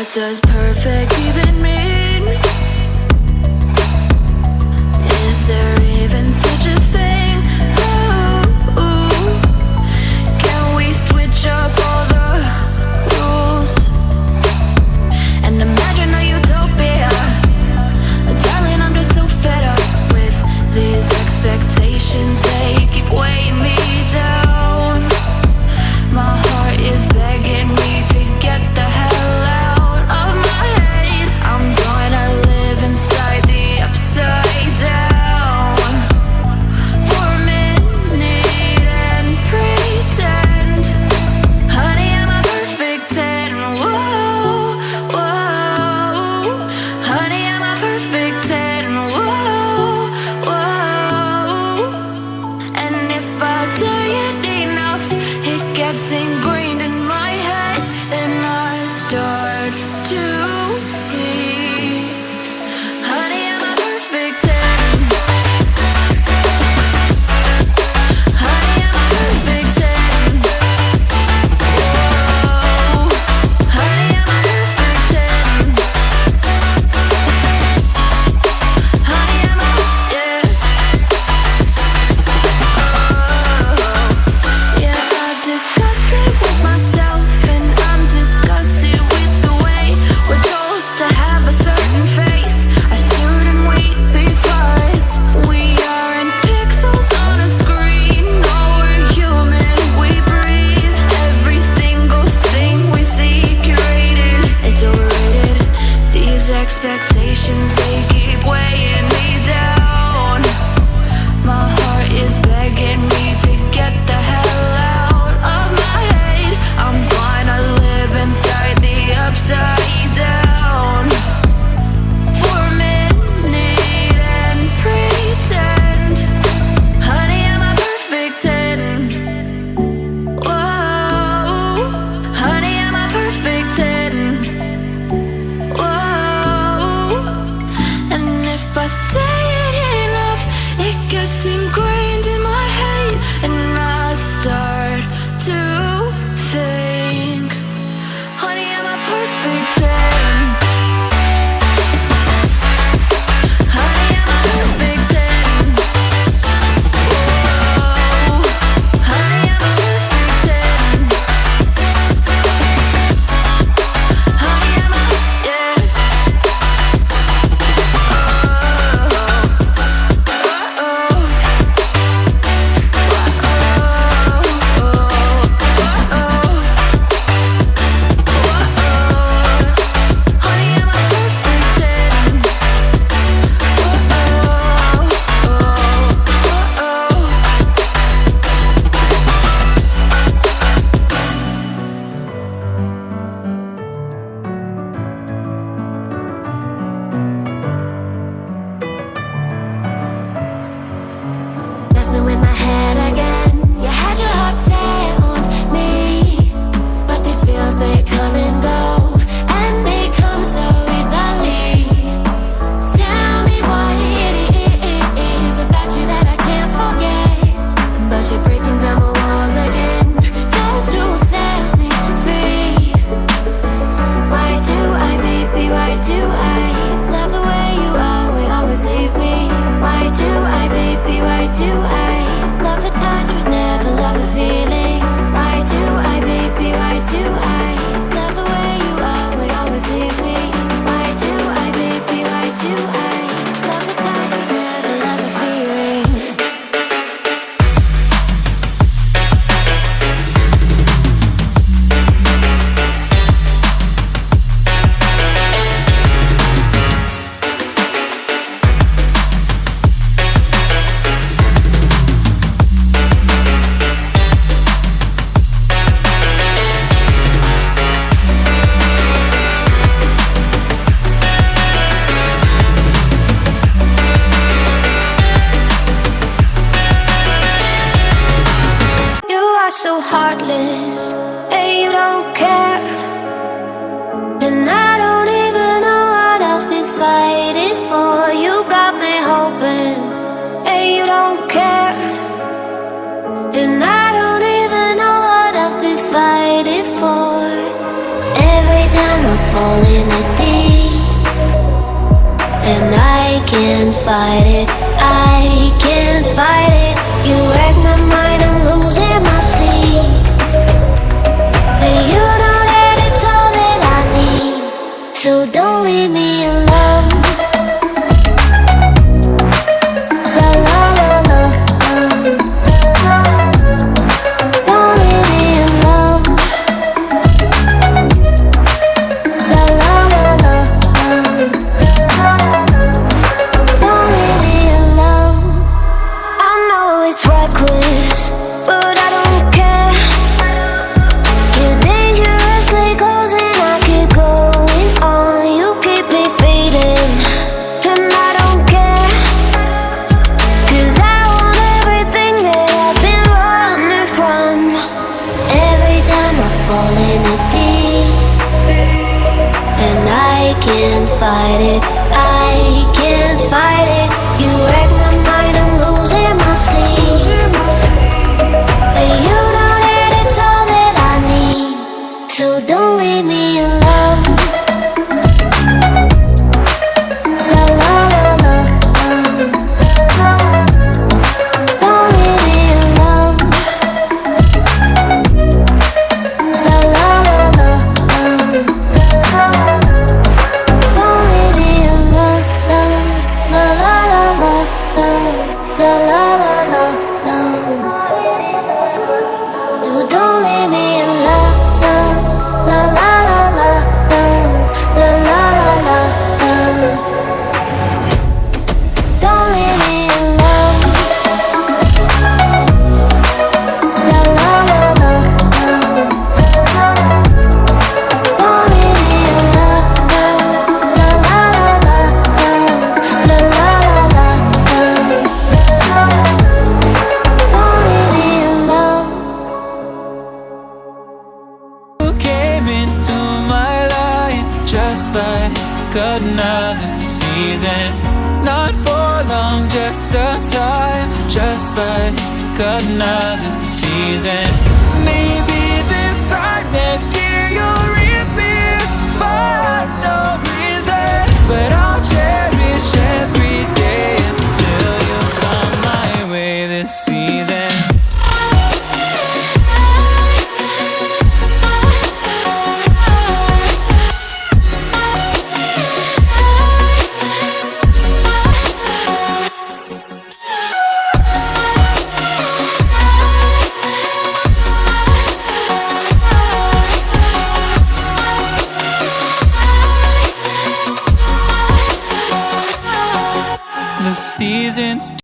What does perfect even mean? Is there even such a thing? Ooh, can we switch up all the rules and imagine a utopia? Darling, I'm just so fed up with these expectations. They keep weighing me down. My heart is begging me to get the hell out of my head. I'm gonna live inside the upside down for a minute and pretend, honey, I'm a perfect 10. Whoa, whoa, honey, I'm a perfect 10. Whoa, whoa, and if I say it enough, it gets ingrained in my head, and I start to see, honey, I'm a perfect 10. Honey, I'm a perfect 10. Whoa, honey, I'm a perfect 10. Honey, I'm a, yeah. Oh, yeah, I've discussed it with myself, and I'm disgusted with the way we're told to have a certain face, a certain weight, because we aren't pixels on a screen. No, we're human, we breathe. Every single thing we see curated, it's overrated. These expectations, they keep weighing me down. My heart is begging me to get the hell out of my head. I'm gonna live inside the upside down for a minute and pretend, honey, I'm a perfect 10. Whoa, honey, I'm a perfect 10. Whoa, fall in the deep, and I can't fight it, I can't fight it. You wreck my mind, I'm losing my sleep, and you know that it's all that I need, so don't leave me alone. La la la la, don't leave me alone. La la la la, don't leave me alone. I know it's reckless, but I don't care. You're dangerously close and I keep going on. You keep me fading, and I don't care, 'cause I want everything that I've been running from. Every time I fall in the deep, and I can't fight it, I can't fight it. You wreck my mind, I'm losing my sleep, and you know that it's all that I need, so don't leave me alone. La la la la, don't leave me alone. La la la la, don't leave me alone. La la la la, la la la la, you don't leave me alone. La la la la, la la la la, don't leave me alone. La la la la, don't leave me alone. La la la la, la la la la, don't leave me alone. You came into my life just like another season. Not for long, just a time, just like another season. Maybe this time next year you'll reappear for no reason, but I'll cherish every day until you come my way this season. The seasons